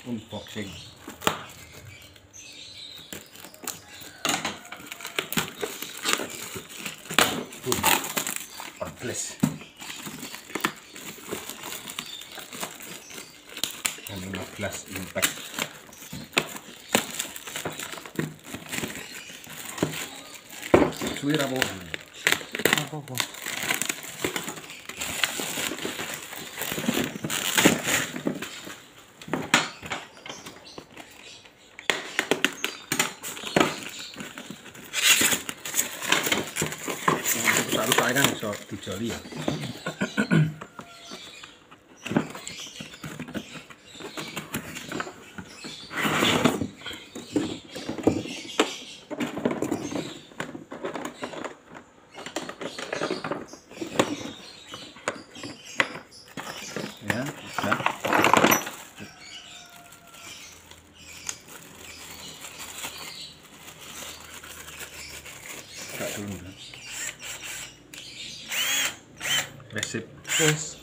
unboxing. Boom, 14 dan 15 impact. Suwi apa? Apa? Harus saya kan bisa dijoli ya. Ya, bisa. Enggak dulu. Resip. Wes.